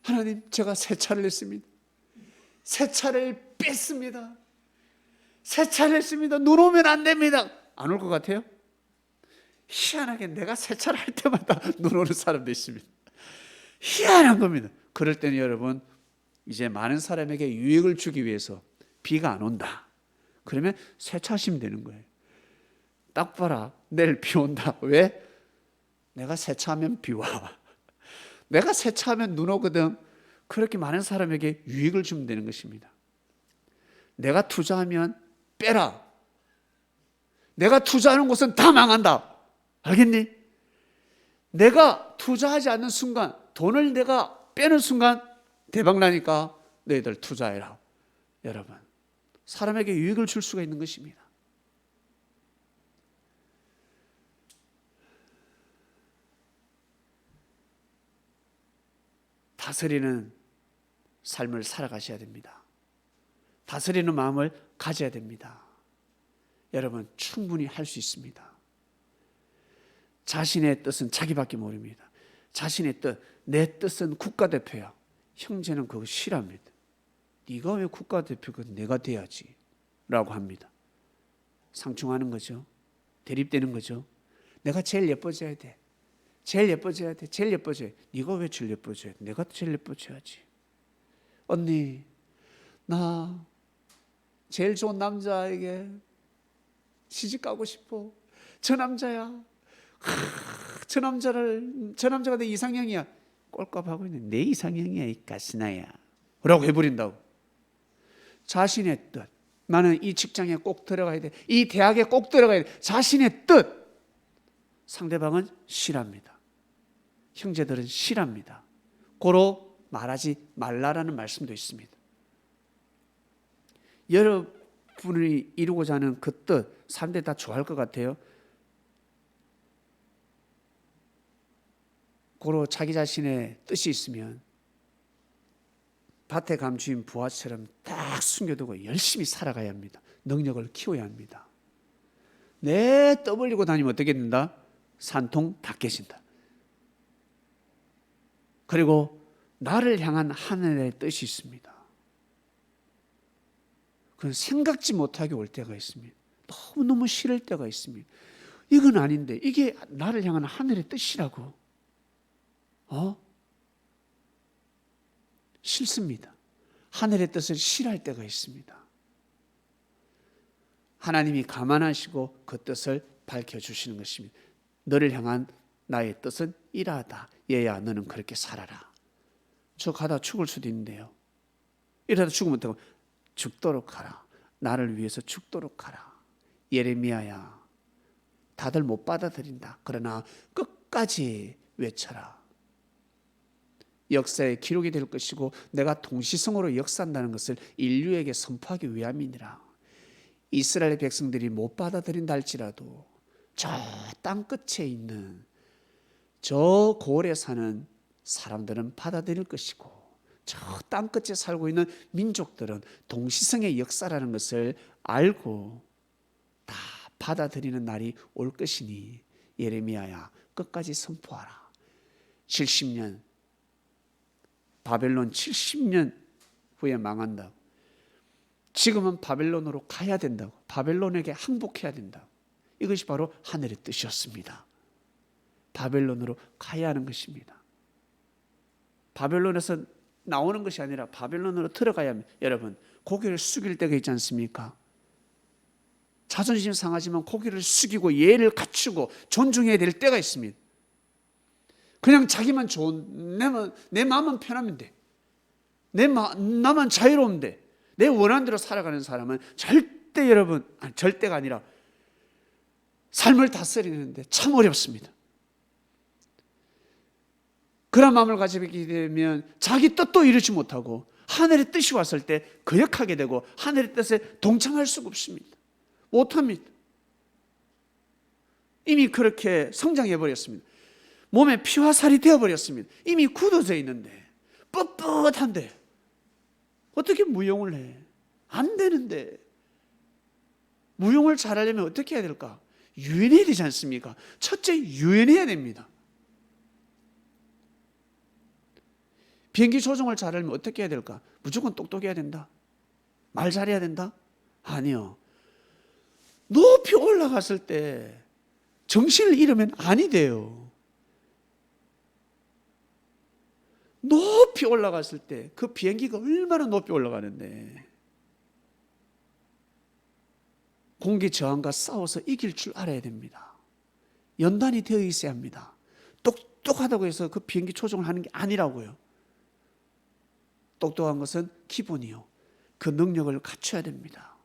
하나님, 제가 세차를 했습니다. 세차를 뺐습니다. 세차를 했습니다. 눈 오면 안 됩니다. 안 올 것 같아요? 희한하게 내가 세차를 할 때마다 눈 오는 사람도 있습니다. 희한한 겁니다. 그럴 때는 여러분, 이제 많은 사람에게 유익을 주기 위해서 비가 안 온다, 그러면 세차하시면 되는 거예요. 딱 봐라, 내일 비 온다. 왜? 내가 세차하면 비 와. 내가 세차하면 눈 오거든. 그렇게 많은 사람에게 유익을 주면 되는 것입니다. 내가 투자하면 빼라. 내가 투자하는 곳은 다 망한다. 알겠니? 내가 투자하지 않는 순간, 돈을 내가 빼는 순간 대박 나니까 너희들 투자해라. 여러분, 사람에게 유익을 줄 수가 있는 것입니다. 다스리는 삶을 살아가셔야 됩니다. 다스리는 마음을 가져야 됩니다. 여러분, 충분히 할 수 있습니다. 자신의 뜻은 자기밖에 모릅니다. 자신의 뜻, 내 뜻은 국가대표야. 형제는 그거 싫어합니다. 네가 왜 국가대표가 내가 돼야지 라고 합니다. 상충하는 거죠. 대립되는 거죠. 내가 제일 예뻐져야 돼. 제일 예뻐져야 돼. 제일 예뻐져야 돼. 네가 왜 제일 예뻐져야 돼? 내가 제일 예뻐져야지. 언니, 나 제일 좋은 남자에게 시집 가고 싶어. 저 남자야. 저 남자가 내 이상형이야. 꼴값하고 있는 내 이상형이야, 이 가시나야 라고 해버린다고. 자신의 뜻, 나는 이 직장에 꼭 들어가야 돼, 이 대학에 꼭 들어가야 돼, 자신의 뜻. 상대방은 싫어합니다. 형제들은 싫어합니다. 고로 말하지 말라라는 말씀도 있습니다. 여러분이 이루고자 하는 그 뜻, 사람들이 다 좋아할 것 같아요? 고로 자기 자신의 뜻이 있으면 밭에 감추인 부화처럼 딱 숨겨두고 열심히 살아가야 합니다. 능력을 키워야 합니다. 내 떠벌리고 다니면 어떻게 된다? 산통 다 깨진다. 그리고 나를 향한 하늘의 뜻이 있습니다. 그건 생각지 못하게 올 때가 있습니다. 너무너무 싫을 때가 있습니다. 이건 아닌데 이게 나를 향한 하늘의 뜻이라고. 싫습니다. 하늘의 뜻을 싫어할 때가 있습니다. 하나님이 감안하시고 그 뜻을 밝혀주시는 것입니다. 너를 향한 나의 뜻은 이러하다. 얘야, 너는 그렇게 살아라. 저 가다 죽을 수도 있는데요. 이러다 죽으면 되고, 죽도록 하라. 나를 위해서 죽도록 하라. 예레미야야, 다들 못 받아들인다. 그러나 끝까지 외쳐라. 역사의 기록이 될 것이고 내가 동시성으로 역사한다는 것을 인류에게 선포하기 위함이니라. 이스라엘 백성들이 못 받아들인다 할지라도 저 땅끝에 있는 저 고을에 사는 사람들은 받아들일 것이고 저 땅끝에 살고 있는 민족들은 동시성의 역사라는 것을 알고 다 받아들이는 날이 올 것이니 예레미야야 끝까지 선포하라. 70년 바벨론 70년 후에 망한다고. 지금은 바벨론으로 가야 된다고. 바벨론에게 항복해야 된다고. 이것이 바로 하늘의 뜻이었습니다. 바벨론으로 가야 하는 것입니다. 바벨론에서 나오는 것이 아니라 바벨론으로 들어가야 합니다. 여러분, 고개를 숙일 때가 있지 않습니까? 자존심 상하지만 고개를 숙이고 예를 갖추고 존중해야 될 때가 있습니다. 그냥 자기만 좋은 내 마음은 편하면 돼. 나만 자유로우면 돼. 내 원하는 대로 살아가는 사람은 절대 여러분, 절대가 아니라 삶을 다스리는데 참 어렵습니다. 그런 마음을 가지게 되면 자기 뜻도 이루지 못하고 하늘의 뜻이 왔을 때 거역하게 되고 하늘의 뜻에 동참할 수가 없습니다. 못합니다. 이미 그렇게 성장해 버렸습니다. 몸에 피와 살이 되어버렸습니다. 이미 굳어져 있는데 뻣뻣한데 어떻게 무용을 해? 안 되는데. 무용을 잘하려면 어떻게 해야 될까? 유연해야 되지 않습니까? 첫째 유연해야 됩니다. 비행기 조종을 잘하려면 어떻게 해야 될까? 무조건 똑똑해야 된다? 말 잘해야 된다? 아니요. 높이 올라갔을 때 정신을 잃으면 아니 돼요. 높이 올라갔을 때 그 비행기가 얼마나 높이 올라가는데 공기 저항과 싸워서 이길 줄 알아야 됩니다. 연단이 되어 있어야 합니다. 똑똑하다고 해서 그 비행기 조종을 하는 게 아니라고요. 똑똑한 것은 기본이요. 그 능력을 갖춰야 됩니다.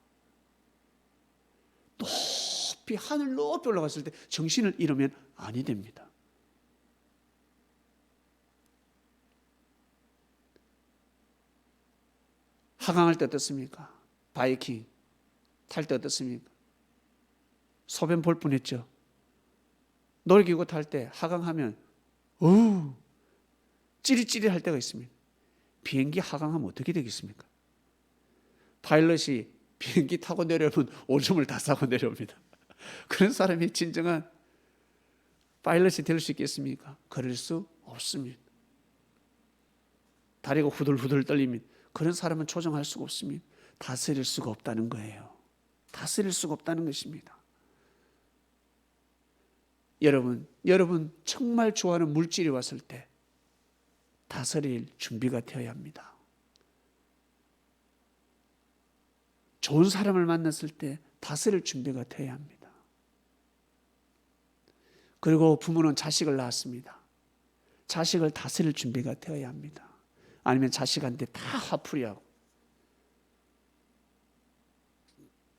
높이 하늘 높이 올라갔을 때 정신을 잃으면 아니 됩니다. 하강할 때 어떻습니까? 바이킹 탈 때 어떻습니까? 소변 볼 뻔했죠. 놀이기구 탈 때 하강하면 찌릿찌릿할 때가 있습니다. 비행기 하강하면 어떻게 되겠습니까? 파일럿이 비행기 타고 내려오면 오줌을 다 싸고 내려옵니다. 그런 사람이 진정한 파일럿이 될 수 있겠습니까? 그럴 수 없습니다. 다리가 후들후들 떨립니다. 그런 사람은 조정할 수가 없습니다. 다스릴 수가 없다는 거예요. 다스릴 수가 없다는 것입니다. 여러분 정말 좋아하는 물질이 왔을 때 다스릴 준비가 되어야 합니다. 좋은 사람을 만났을 때 다스릴 준비가 되어야 합니다. 그리고 부모는 자식을 낳았습니다. 자식을 다스릴 준비가 되어야 합니다. 아니면 자식한테 다 화풀이하고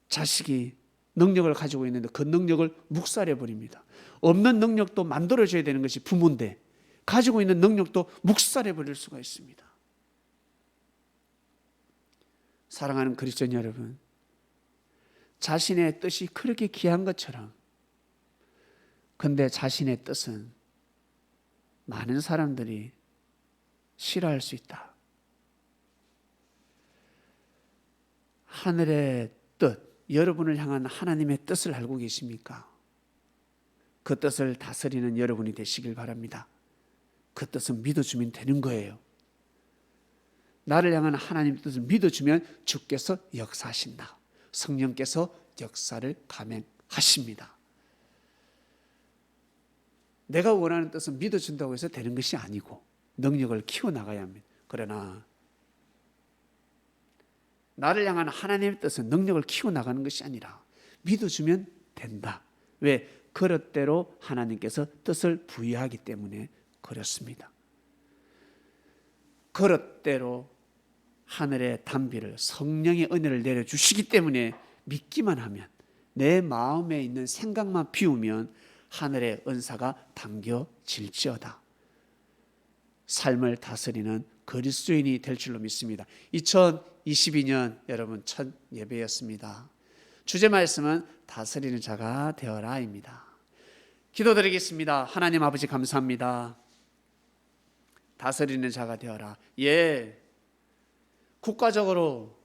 자식이 능력을 가지고 있는데 그 능력을 묵살해 버립니다. 없는 능력도 만들어줘야 되는 것이 부모인데 가지고 있는 능력도 묵살해 버릴 수가 있습니다. 사랑하는 그리스도인 여러분, 자신의 뜻이 그렇게 귀한 것처럼 근데 자신의 뜻은 많은 사람들이 싫어할 수 있다. 하늘의 뜻, 여러분을 향한 하나님의 뜻을 알고 계십니까? 그 뜻을 다스리는 여러분이 되시길 바랍니다. 그 뜻은 믿어주면 되는 거예요. 나를 향한 하나님의 뜻을 믿어주면 주께서 역사하신다. 성령께서 역사를 감행하십니다. 내가 원하는 뜻은 믿어준다고 해서 되는 것이 아니고 능력을 키워나가야 합니다. 그러나 나를 향한 하나님의 뜻은 능력을 키워나가는 것이 아니라 믿어주면 된다. 왜? 그릇대로 하나님께서 뜻을 부여하기 때문에 그렇습니다. 그릇대로 하늘의 단비를 성령의 은혜를 내려주시기 때문에 믿기만 하면 내 마음에 있는 생각만 비우면 하늘의 은사가 당겨질지어다. 삶을 다스리는 그리스도인이 될 줄로 믿습니다. 2022년 여러분 첫 예배였습니다. 주제 말씀은 다스리는 자가 되어라입니다. 기도드리겠습니다. 하나님 아버지 감사합니다. 다스리는 자가 되어라. 국가적으로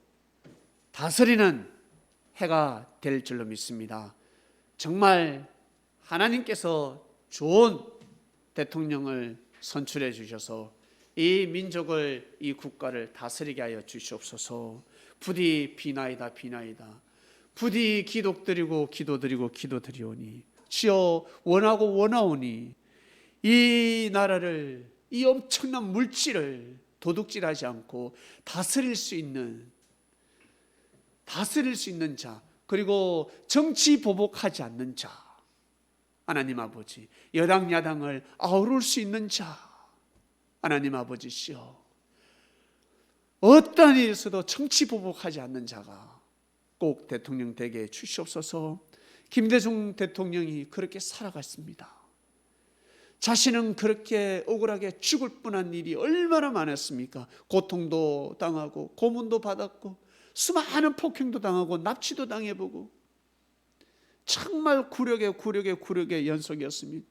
다스리는 해가 될 줄로 믿습니다. 정말 하나님께서 좋은 대통령을 선출해 주셔서 이 민족을, 이 국가를 다스리게 하여 주시옵소서. 부디 비나이다 비나이다. 부디 기도드리고 기도드리오니 주여 원하고 원하오니 이 나라를, 이 엄청난 물질을 도둑질하지 않고 다스릴 수 있는 자, 그리고 정치 보복하지 않는 자, 하나님 아버지, 여당 야당을 아우를 수 있는 자, 하나님 아버지시여, 어떠한 일에서도 정치 보복하지 않는 자가 꼭 대통령 되게 주시옵소서. 김대중 대통령이 그렇게 살아갔습니다. 자신은 그렇게 억울하게 죽을 뻔한 일이 얼마나 많았습니까? 고통도 당하고 고문도 받았고 수많은 폭행도 당하고 납치도 당해보고 정말 굴욕의 연속이었습니다.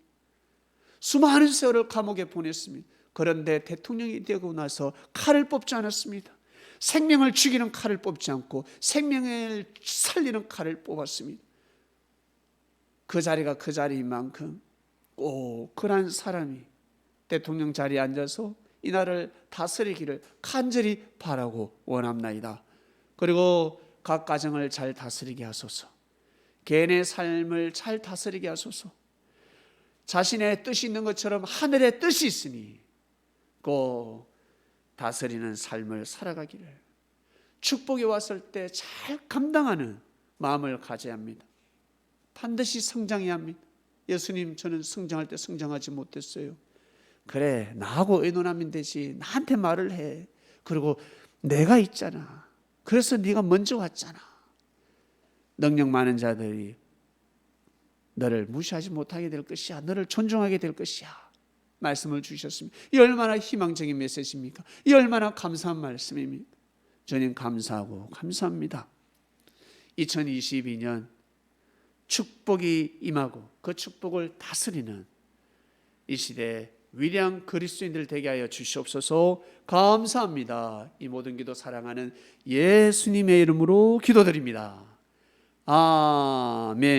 수많은 세월을 감옥에 보냈습니다. 그런데 대통령이 되고 나서 칼을 뽑지 않았습니다. 생명을 죽이는 칼을 뽑지 않고 생명을 살리는 칼을 뽑았습니다. 그 자리가 그 자리인 만큼 꼭 그런 사람이 대통령 자리에 앉아서 이 나라를 다스리기를 간절히 바라고 원합나이다. 그리고 각 가정을 잘 다스리게 하소서. 개인의 삶을 잘 다스리게 하소서. 자신의 뜻이 있는 것처럼 하늘의 뜻이 있으니 꼭 다스리는 삶을 살아가기를, 축복이 왔을 때 잘 감당하는 마음을 가져야 합니다. 반드시 성장해야 합니다. 예수님, 저는 성장할 때 성장하지 못했어요. 그래, 나하고 의논하면 되지. 나한테 말을 해. 그리고 내가 있잖아. 그래서 네가 먼저 왔잖아. 능력 많은 자들이 너를 무시하지 못하게 될 것이야. 너를 존중하게 될 것이야. 말씀을 주셨습니다. 이 얼마나 희망적인 메시지입니까? 이 얼마나 감사한 말씀입니까? 주님 감사하고 감사합니다. 2022년 축복이 임하고 그 축복을 다스리는 이 시대에 위대한 그리스도인들 되게 하여 주시옵소서. 감사합니다. 이 모든 기도 사랑하는 예수님의 이름으로 기도드립니다. 아멘.